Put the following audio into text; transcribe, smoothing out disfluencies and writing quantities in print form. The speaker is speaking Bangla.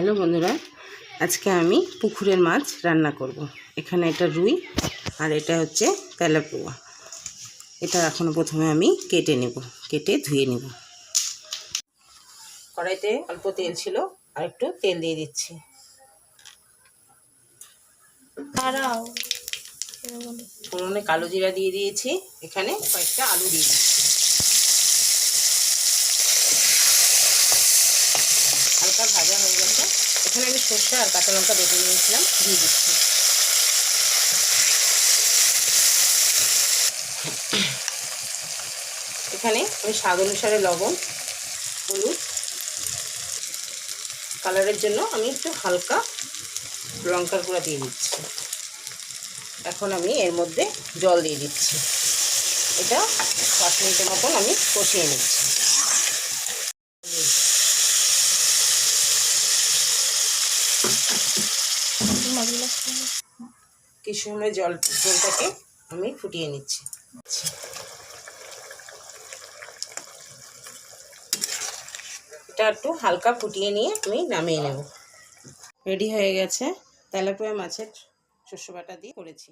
হ্যালো বন্ধুরা, আজকে আমি পুকুরের মাছ রান্না করব। এখানে এটা রুই আর এটা হচ্ছে তেলাপিয়া। এটা এখনো প্রথমে আমি কেটে ধুয়ে নেব। কড়াইতে অল্প তেল ছিল, আর একটু তেল দিয়ে দিচ্ছি। ফোড়নে কালো জিরা দিয়ে দিয়েছি। এখানে কয়েকটা আলু দিয়ে দিচ্ছি। হালকা ভাজা হয়ে গেছে। এখানে আমি সর্ষে আর কাঁচা লঙ্কা বেটে নিয়েছিলাম, দিয়ে দিচ্ছি। এখানে আমি স্বাদ অনুসারে লবণ, হলুদ, কালারের জন্য আমি একটু হালকা লঙ্কার গুঁড়া দিয়ে দিচ্ছি। এখন আমি এর মধ্যে জল দিয়ে দিচ্ছি। এটা 5 মিনিটের মতন আমি কষিয়ে নিচ্ছি। কিছু সময় জলটাকে আমি ফুটিয়ে নিচ্ছি। এটা একটু হালকা ফুটিয়ে নিয়ে আমি নামিয়ে নেব। রেডি হয়ে গেছে। তেলাপিয়া মাছের শস্য বাটা দিয়ে করেছি।